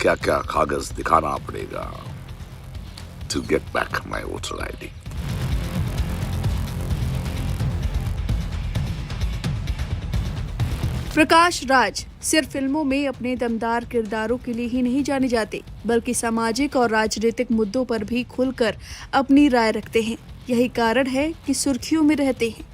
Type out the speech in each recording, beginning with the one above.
क्या क्या कागज दिखाना पड़ेगा to get back my voter ID. Prakash Raj सिर्फ फिल्मों में अपने दमदार किरदारों के लिए ही नहीं जाने जाते, बल्कि सामाजिक और राजनीतिक मुद्दों पर भी खुलकर अपनी राय रखते हैं। यही कारण है कि सुर्खियों में रहते हैं।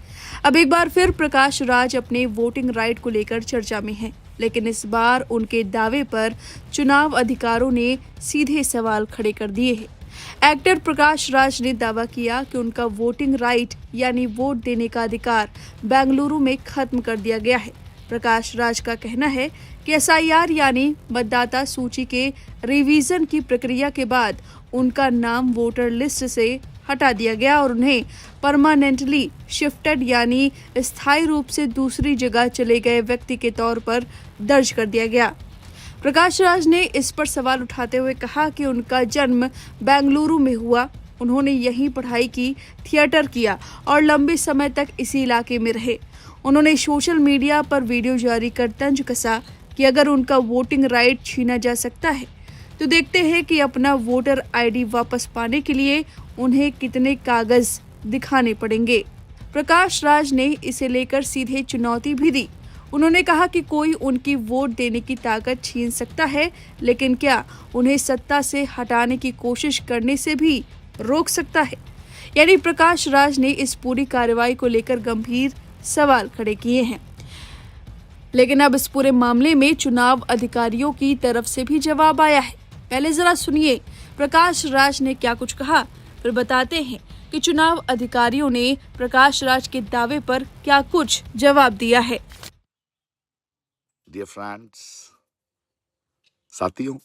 अब एक बार फिर प्रकाश राज अपने वोटिंग राइट को लेकर चर्चा में हैं, लेकिन इस बार उनके दावे पर चुनाव अधिकारियों ने सीधे सवाल खड़े कर दिए हैं। एक्टर प्रकाश राज ने दावा किया कि उनका वोटिंग राइट यानी वोट देने का अधिकार बेंगलुरु में खत्म कर दिया गया है। प्रकाश राज का कहना है कि एसआईआर यानी मतदाता सूची के रिवीजन की प्रक्रिया के बाद उनका नाम वोटर लिस्ट से हटा दिया गया और उन्हें परमानेंटली शिफ्टेड यानी स्थायी रूप से दूसरी जगह चले गए व्यक्ति के तौर पर दर्ज कर दिया गया। प्रकाश राज ने इस पर सवाल उठाते हुए कहा कि उनका जन्म बेंगलुरु में हुआ, उन्होंने यहीं पढ़ाई की, थिएटर किया और लंबे समय तक इसी इलाके में रहे। उन्होंने सोशल मीडिया पर वीडियो जारी कर तंज कसा कि अगर उनका वोटिंग राइट छीना जा सकता है तो देखते हैं कि अपना वोटर आईडी वापस पाने के लिए उन्हें कितने कागज दिखाने पड़ेंगे। प्रकाश राज ने इसे लेकर सीधे चुनौती भी दी। उन्होंने कहा कि कोई उनकी वोट देने की ताकत छीन सकता है, लेकिन क्या उन्हें सत्ता से हटाने की कोशिश करने से भी रोक सकता है? यानी प्रकाश राज ने इस पूरी कार्रवाई को लेकर गंभीर सवाल खड़े किए हैं। लेकिन अब इस पूरे मामले में चुनाव अधिकारियों की तरफ से भी जवाब आया है। पहले जरा सुनिए प्रकाश राज ने क्या कुछ कहा, फिर बताते हैं कि चुनाव अधिकारियों ने प्रकाश राज के दावे पर क्या कुछ जवाब दिया है। Dear friends, साथियों,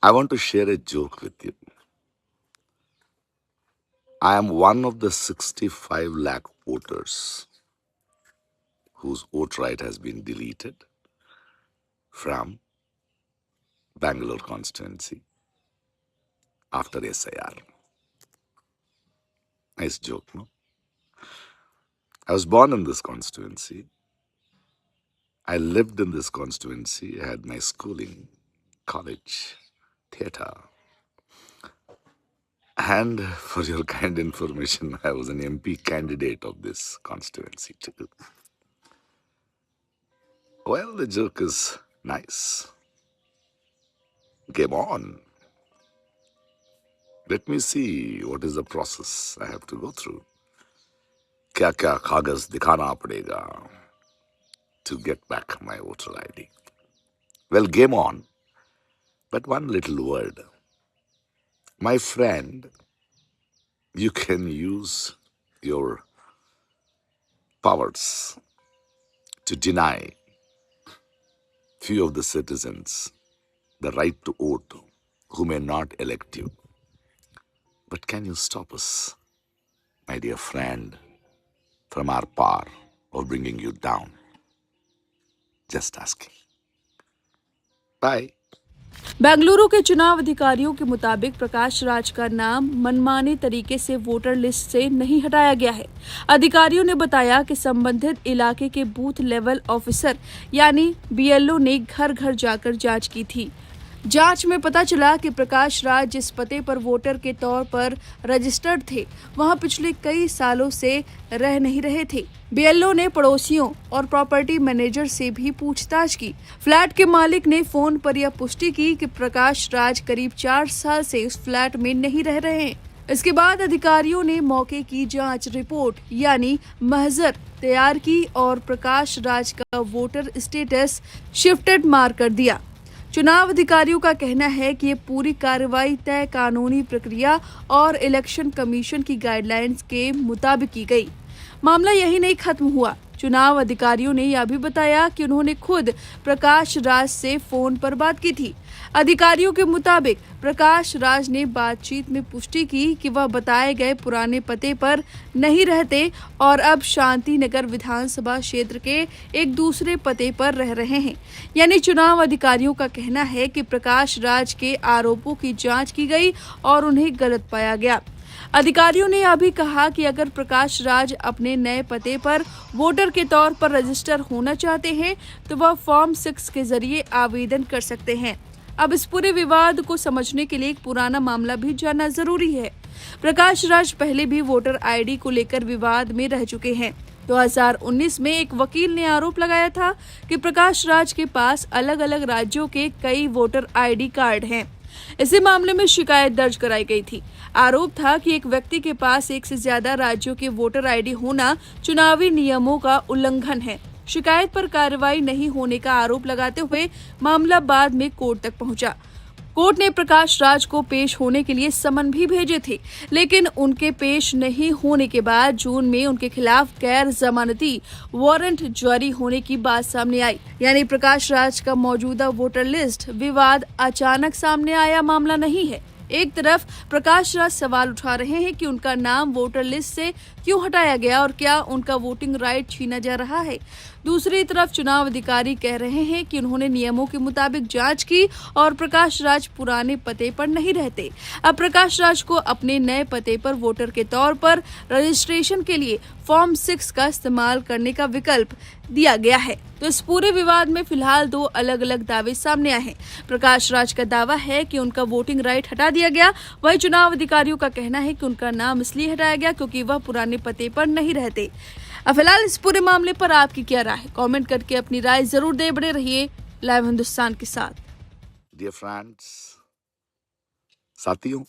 I want to share a joke with you. I am one of the 65 lakh voters whose vote right has been deleted from Bangalore constituency after SIR. Nice joke, no? I was born in this constituency. I lived in this constituency. I had my schooling, college, theatre. And for your kind information, I was an MP candidate of this constituency too. Well, the joke is nice. Game on. Let me see what is the process I have to go through. क्या क्या कागज दिखाना पड़ेगा to get back my voter ID. Well, game on. But one little word. My friend, you can use your powers to deny few of the citizens the right to vote who may not elect you. But can you stop us, my dear friend, from our power of bringing you down? Just asking. Bye. Bengaluru के चुनाव अधिकारियों के मुताबिक प्रकाश राज का नाम मनमाने तरीके से वोटर लिस्ट से नहीं हटाया गया है। अधिकारियों ने बताया कि संबंधित इलाके के बूथ लेवल ऑफिसर यानी बीएलओ ने घर घर जाकर जांच की थी। जांच में पता चला कि प्रकाश राज जिस पते पर वोटर के तौर पर रजिस्टर्ड थे, वहां पिछले कई सालों से रह नहीं रहे थे। बीएलओ ने पड़ोसियों और प्रॉपर्टी मैनेजर से भी पूछताछ की। फ्लैट के मालिक ने फोन पर यह पुष्टि की कि प्रकाश राज करीब 4 साल से उस फ्लैट में नहीं रह रहे हैं। इसके बाद अधिकारियों ने मौके की जांच रिपोर्ट यानी महजर तैयार की और प्रकाश राज का वोटर स्टेटस शिफ्टेड मार्क कर दिया। चुनाव अधिकारियों का कहना है कि ये पूरी कार्रवाई तय कानूनी प्रक्रिया और इलेक्शन कमीशन की गाइडलाइंस के मुताबिक की गई। मामला यही नहीं खत्म हुआ। चुनाव अधिकारियों ने यह भी बताया कि उन्होंने खुद प्रकाश राज से फोन पर बात की थी। अधिकारियों के मुताबिक प्रकाश राज ने बातचीत में पुष्टि की कि वह बताए गए पुराने पते पर नहीं रहते और अब शांति नगर विधानसभा क्षेत्र के एक दूसरे पते पर रह रहे हैं। यानी चुनाव अधिकारियों का कहना है कि प्रकाश राज के आरोपों की जांच की गई और उन्हें गलत पाया गया। अधिकारियों ने यह भी कहा कि अगर प्रकाश राज अपने नए पते पर वोटर के तौर पर रजिस्टर होना चाहते हैं तो वह फॉर्म 6 के जरिए आवेदन कर सकते हैं। अब इस पूरे विवाद को समझने के लिए एक पुराना मामला भी जानना जरूरी है। प्रकाश राज पहले भी वोटर आईडी को लेकर विवाद में रह चुके हैं। 2019 में एक वकील ने आरोप लगाया था कि प्रकाश राज के पास अलग अलग राज्यों के कई वोटर आईडी कार्ड हैं। इसी मामले में शिकायत दर्ज कराई गई थी। आरोप था कि एक व्यक्ति के पास एक से ज्यादा राज्यों के वोटर आईडी होना चुनावी नियमों का उल्लंघन है। शिकायत पर कार्रवाई नहीं होने का आरोप लगाते हुए मामला बाद में कोर्ट तक पहुंचा। कोर्ट ने प्रकाश राज को पेश होने के लिए समन भी भेजे थे, लेकिन उनके पेश नहीं होने के बाद जून में उनके खिलाफ गैर जमानती वारंट जारी होने की बात सामने आई। यानी प्रकाश राज का मौजूदा वोटर लिस्ट विवाद अचानक सामने आया मामला नहीं है। एक तरफ प्रकाश राज सवाल उठा रहे हैं कि उनका नाम वोटर लिस्ट से क्यों हटाया गया और क्या उनका वोटिंग राइट छीना जा रहा है। दूसरी तरफ चुनाव अधिकारी कह रहे हैं कि उन्होंने नियमों के मुताबिक जांच की और प्रकाश राज पुराने पते पर नहीं रहते। अब प्रकाश राज को अपने नए पते पर वोटर के तौर पर रजिस्ट्रेशन के लिए फॉर्म 6 का इस्तेमाल करने का विकल्प दिया गया है। तो इस पूरे विवाद में फिलहाल 2 अलग अलग दावे सामने आए हैं। प्रकाश राज का दावा है कि उनका वोटिंग राइट हटा दिया गया, वहीं चुनाव अधिकारियों का कहना है कि उनका नाम इसलिए हटाया गया क्योंकि वह पुराने पते पर नहीं रहते। अब फिलहाल इस पूरे मामले पर आपकी क्या राय है? कमेंट करके अपनी राय जरूर दे। बने रहिए लाइव हिंदुस्तान के साथ। Dear friends, साथियों,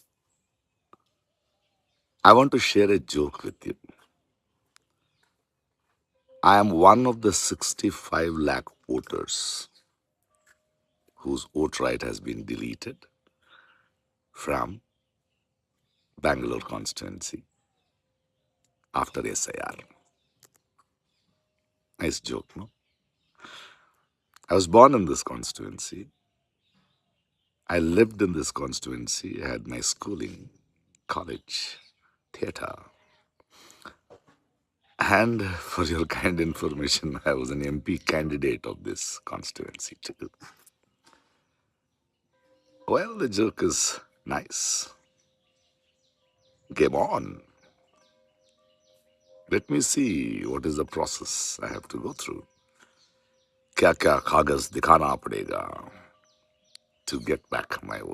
I want to share a joke with you. I am one of the 65 lakh voters whose vote right has been deleted from Bangalore constituency after SIR. Nice joke, no? I was born in this constituency. I lived in this constituency. I had my schooling, college, theatre. And for your kind information, I was an MP candidate of this constituency too. Well, the joke is nice. Game on. Let me see what is the process I have to go through. क्या क्या कागज दिखाना पड़ेगा to get back my vote.